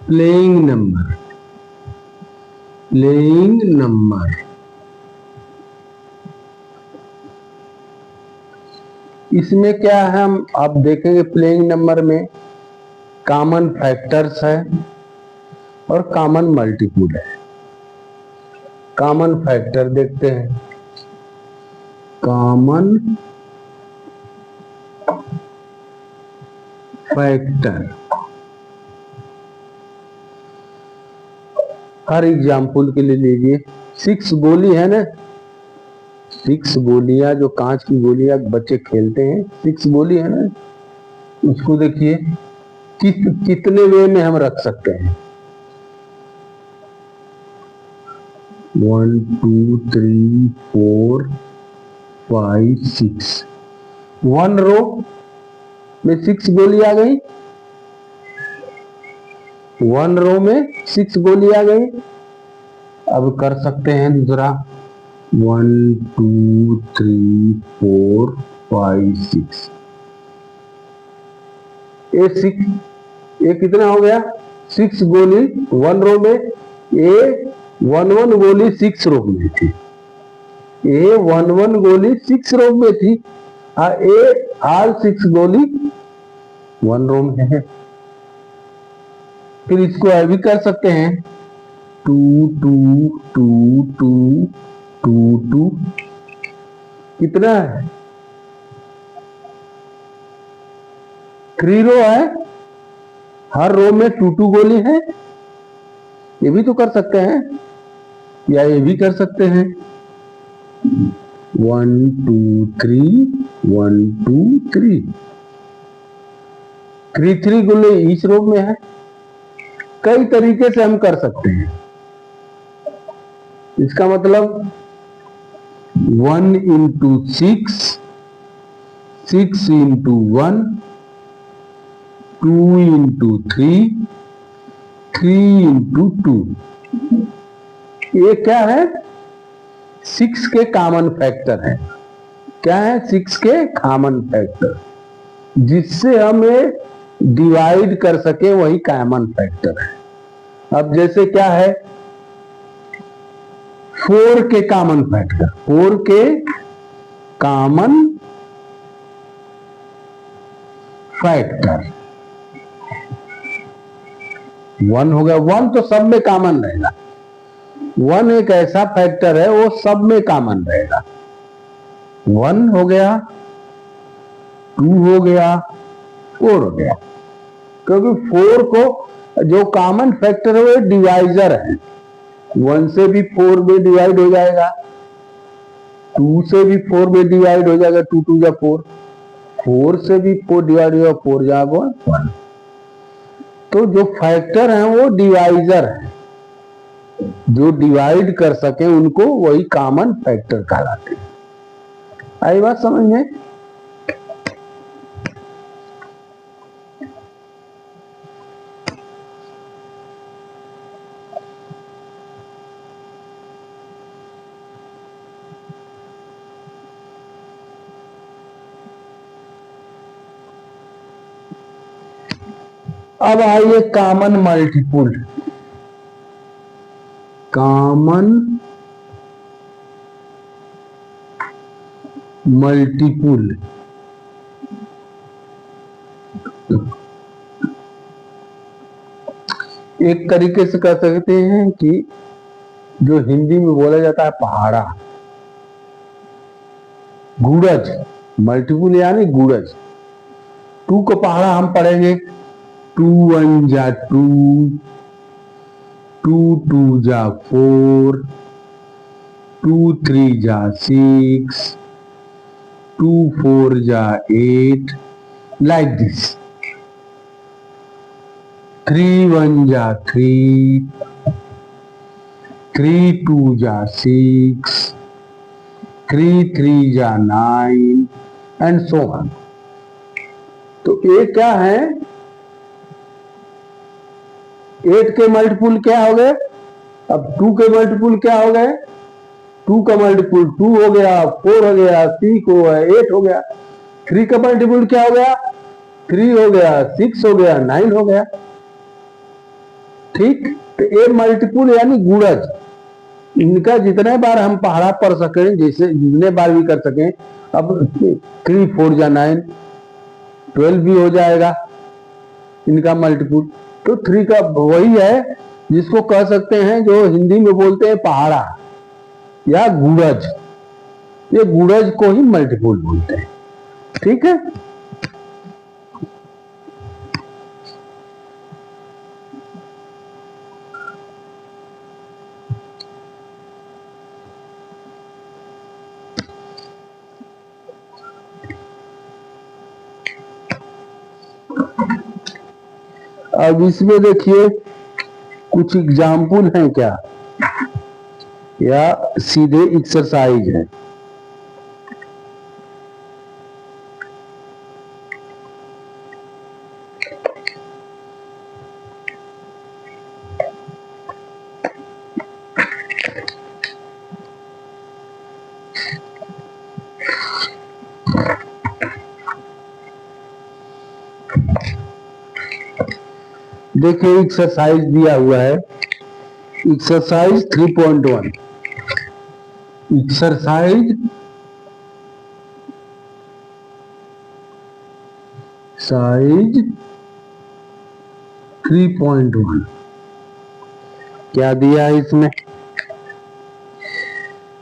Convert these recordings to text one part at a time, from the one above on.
Playing number, playing number. इसमें क्या है, हम आप देखेंगे प्लेइंग नंबर में कॉमन फैक्टर्स है और कॉमन मल्टीपुल है। कॉमन फैक्टर देखते हैं, कॉमन फैक्टर। हर एग्जाम्पल के लिए लीजिए, 6 गोली है ना, 6 गोलियां, जो कांच की गोलियां बच्चे खेलते हैं, 6 गोली है ना, उसको देखिए कितने वे में हम रख सकते हैं। 1 2 3 4 5 6। 1 रो में 6 गोली आ गई, 1 रो में 6 गोली आ गई। अब कर सकते हैं दूसरा, 1 2 3 4 5 6। ये कितना हो गया, 6 गोली 1 रो में। ये 1 गोली 6 रो में थी, ये 1 गोली 6 रो में थी, ये आल 6 गोली 1 रो में है। फिर इसको भी कर सकते हैं, 2 2 2 2 2 2। कितना है, 3 रो है, हर रो में 2 2 गोली है। ये भी तो कर सकते हैं, या ये भी कर सकते हैं, 1 2 3 1 2 3। 3 गोली इस रो में है। कई तरीके से हम कर सकते हैं। इसका मतलब 1 इंटू 6, 6 इंटू 1, 2 इंटू 3, 3 इंटू 2। ये क्या है, 6 के कॉमन फैक्टर है। क्या है, 6 के कॉमन फैक्टर, जिससे हमें डिवाइड कर सके, वही कॉमन फैक्टर है। अब जैसे क्या है, 4 के कॉमन फैक्टर, 4 के कॉमन फैक्टर 1 हो गया। 1 तो सब में कॉमन रहेगा, 1 एक ऐसा फैक्टर है वो सब में कॉमन रहेगा। 1 हो गया, 2 हो गया, 4 हो गया। क्योंकि 4 को जो कॉमन फैक्टर है वो डिवाइजर है। 1 से भी 4 में डिवाइड हो जाएगा, 2 से भी 4 में डिवाइड हो जाएगा, 2 2 जा 4, 4 से भी 4 डिवाइड हो जाएगा, 4 जा 1। तो जो फैक्टर है वो डिवाइजर है, जो डिवाइड कर सके उनको वही कॉमन फैक्टर कहलाते हैं। आई बात समझ में? अब आइए कॉमन मल्टीपुल। कॉमन मल्टीपुल एक तरीके से कह सकते हैं कि जो हिंदी में बोला जाता है पहाड़ा, गूढ़ज। मल्टीपुल यानी गूढ़ज। 2 को पहाड़ा हम पढ़ेंगे, 2 1 जा 2, 2 2 जा 4, 2 3 जा 6, 2 4 जा 8, like this। 3 1 जा 3, 3 2 जा 6, 3 3 जा 9 एंड सो ऑन। तो ये क्या है, 8 के मल्टीपुल क्या हो गए, अब 2 के मल्टीपुल क्या हो गए, 2 का मल्टीपुल 2 हो गया, 4 हो गया, 6 हो गया, 8 हो गया। 3 का मल्टीपुल क्या हो गया, 3 हो गया, 6 हो गया, 9 हो गया। ठीक, तो ये मल्टीपुल यानी गुणज, इनका जितने बार हम पहाड़ा पढ़ सकें, जैसे जितने बार भी कर सकें। अब 3 4 जा 9, 12 भी हो जाएगा इनका मल्टीपुल। तो 3 का वही है जिसको कह सकते हैं, जो हिंदी में बोलते हैं पहाड़ा या गुणज, ये गुणज को ही मल्टीपुल बोलते हैं। ठीक है, अब इसमें देखिए कुछ एग्जाम्पल हैं क्या, या सीधे एक्सरसाइज है। देखिए एक्सरसाइज दिया हुआ है, एक्सरसाइज 3.1, एक्सरसाइज 3.1 क्या दिया है इसमें,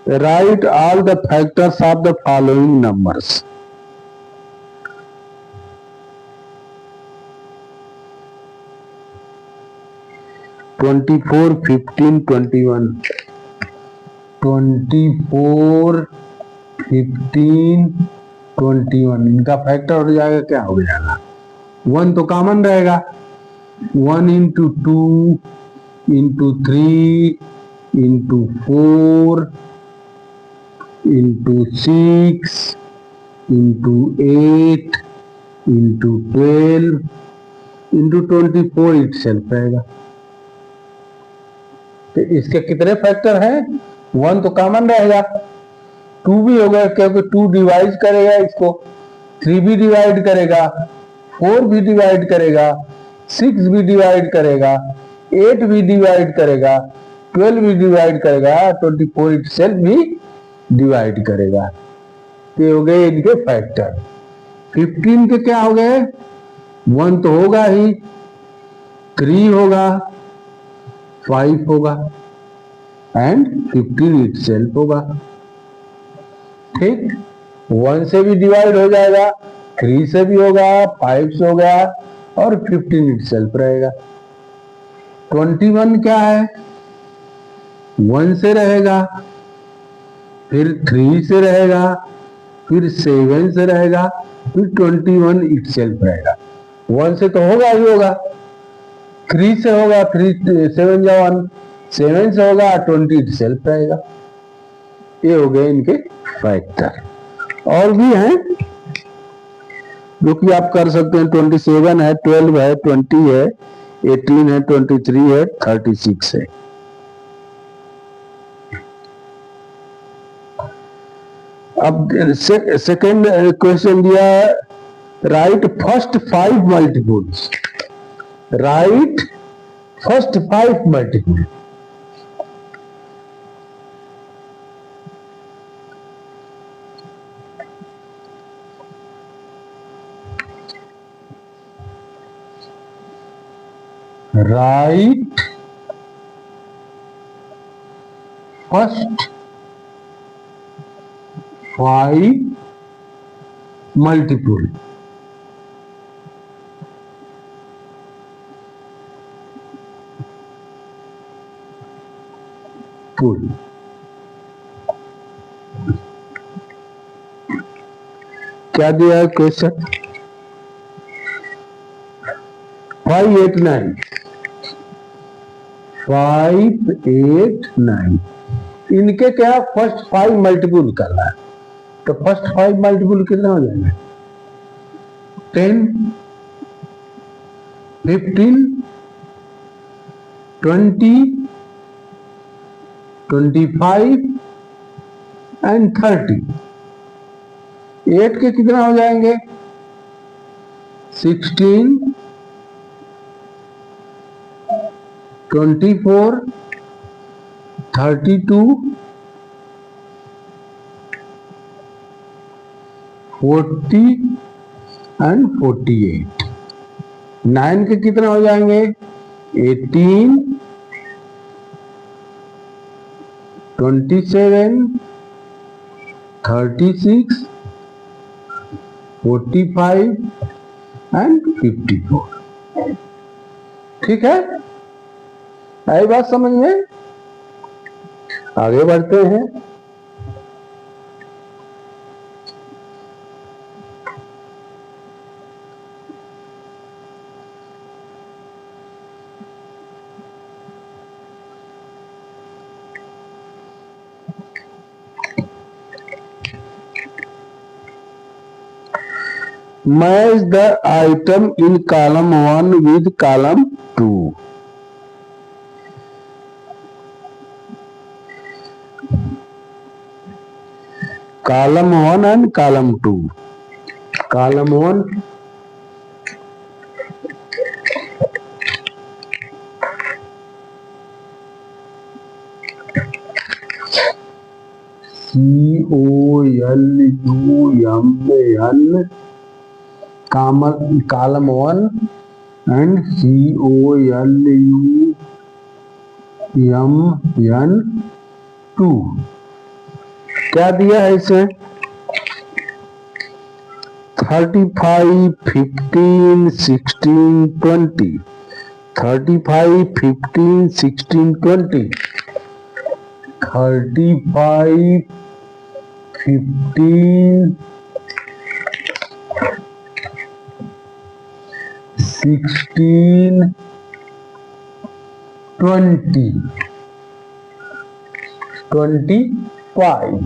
right all the factors of the following numbers. Twenty 4 15 21, 24 15 21, इनका फैक्टर हो जाएगा, क्या हो जाएगा, 1 तो कॉमन रहेगा, 1 into 2 into 3 into 4 into 6 into 8 into 12 into 24 itself रहेगा। तो इसके कितने फैक्टर हैं, 1 तो कॉमन रहेगा, 2 भी होगा क्योंकि 2 डिवाइड करेगा इसको, 3 भी डिवाइड करेगा, 4 भी डिवाइड करेगा, 6 भी डिवाइड करेगा, 8 भी डिवाइड करेगा, 12 भी डिवाइड करेगा, 24 इटसेल्फ भी डिवाइड करेगा। ये हो गए इनके फैक्टर। 15 के क्या हो गए, 1 तो होगा ही, 3 होगा, 5 होगा एंड 15 इटसेल्फ होगा। ठीक, 1 से भी डिवाइड हो जाएगा, 3 से भी होगा, 5 से होगा और 15 इटसेल्फ रहेगा। 21 क्या है, 1 से रहेगा, फिर 3 से रहेगा, फिर 7 से रहेगा, फिर 21 इटसेल्फ रहेगा। 1 से तो होगा ही होगा, 3 से होगा, 3 7 जा 1, 7 से होगा, 20 इटसेल्फ रहेगा। ये हो गए इनके फैक्टर। और भी हैं जो कि आप कर सकते हैं, 27 है, 12 है, 20 है, 18 है, 23 है, 36 है। अब सेकेंड क्वेश्चन दिया है, write first 5 multiples, write first 5 multiple. Write first 5 multiple. पुल क्या दिया है क्वेश्चन, 5 8 9, 5 8 9, इनके क्या फर्स्ट 5 मल्टीपल करना है। तो फर्स्ट 5 मल्टीपल कितना हो जाएगा, 10 15 20 25 एंड 30। 8 के कितना हो जाएंगे, 16 24, 32, 40 एंड 48। 9 के कितने हो जाएंगे? 18, 27, 36, 45 एंड 54। ठीक है, आई बात समझ में? आगे बढ़ते हैं। Match the item in column 1 with column 2। Column 1 and column 2। Column 1 COLUMN, column 1 and COLUMN2। क्या दिया है इसे? 35, 15, 16, 20। 35, 15, 16, 20। 35, 15, 16, 20, 25।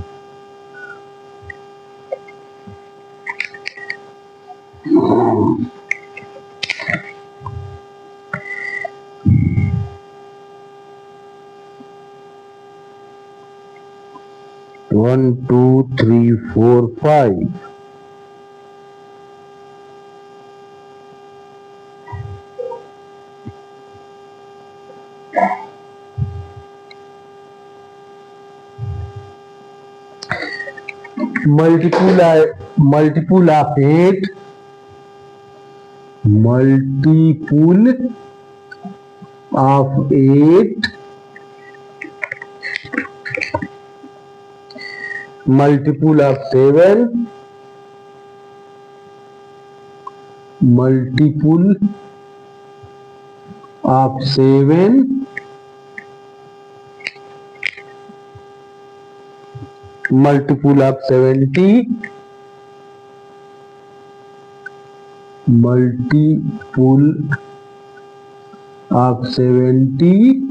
One, two, three, four, 5। Multiple of 8, multiple of 8, multiple of 7, multiple of 7, multiple of 70, multiple of 70,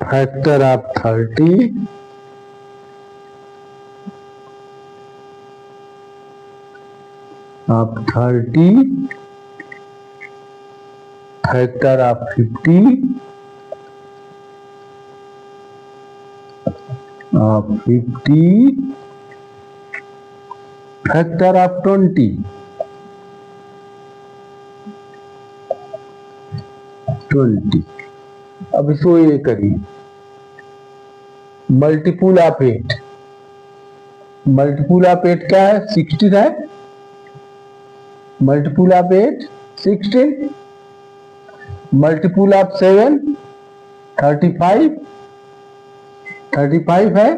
factor of 30, factor of 50, factor of 20, 20। अब इसको ये करिए, multiple of 8। Multiple of 8 क्या है? 16 है। मल्टीपुल ऑफ 8 16, मल्टीपुल ऑफ 7 35, 35 है।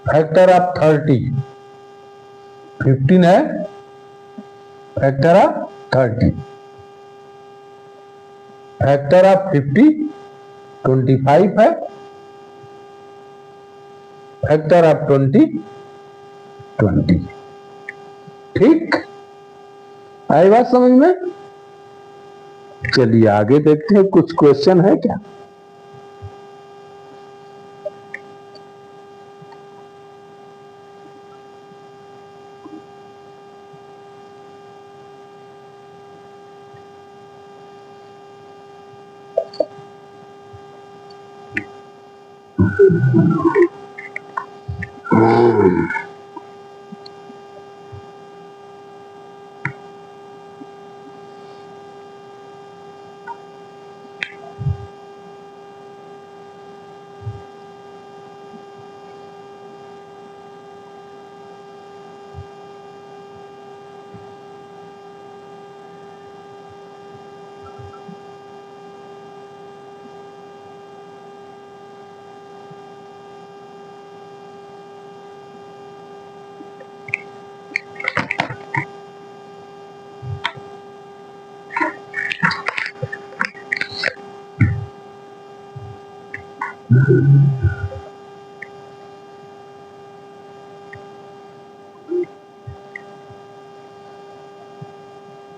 फैक्टर ऑफ 30 15 है। Factor of 30, factor of 50 25 है। Factor of 20 20। ठीक, आई बात समझ में? चलिए आगे देखते हैं, कुछ क्वेश्चन है क्या?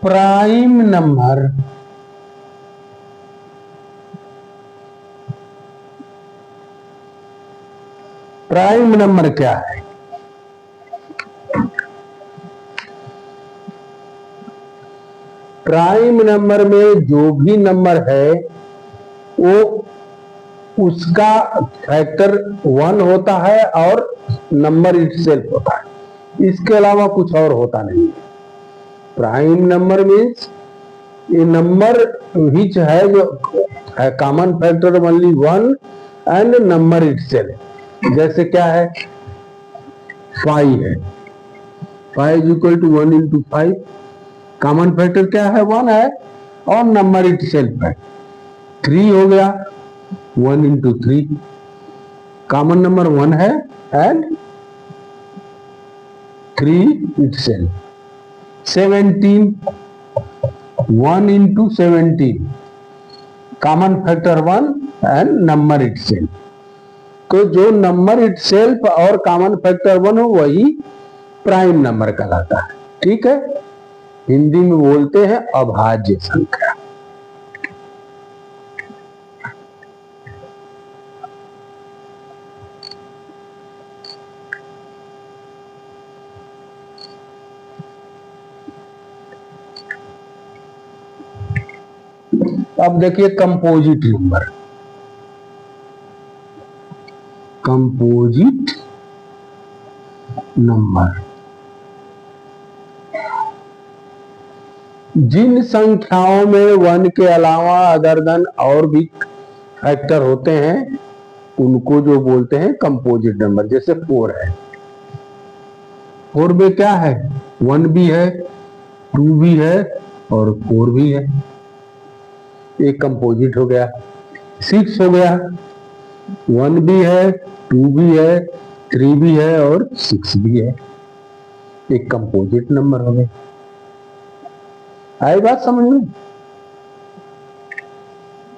प्राइम नंबर क्या है? प्राइम नंबर में जो भी नंबर है वो उसका फैक्टर 1 होता है और नंबर इटसेल्फ होता है, इसके अलावा कुछ और होता नहीं है। प्राइम नंबर मीन्स ये नंबर विच है जो common factor only 1 and number itself. जैसे क्या है, 5 है, 5 is equal to 1 into 5। Common factor क्या है? 1 है और नंबर इटसेल्फ है। 3 हो गया, 1 इंटू 3। कॉमन नंबर 1 है and 3 itself. 17, 1 into 17। Common factor 1 and number itself. तो जो नंबर इटसेल्फ और कॉमन फैक्टर 1 हो वही प्राइम नंबर कहलाता है। ठीक है, हिंदी में बोलते हैं अभाज्य संख्या। अब देखिए कंपोजिट नंबर। कंपोजिट नंबर जिन संख्याओं में 1 के अलावा अदर देन और भी फैक्टर होते हैं उनको जो बोलते हैं कंपोजिट नंबर। जैसे 4 है, 4 में क्या है? 1 भी है, 2 भी है और 4 भी है, एक कंपोजिट हो गया। 6 हो गया, 1 भी है, 2 भी है, 3 भी है और 6 भी है, एक कंपोजिट नंबर हो गया। आई बात समझ में?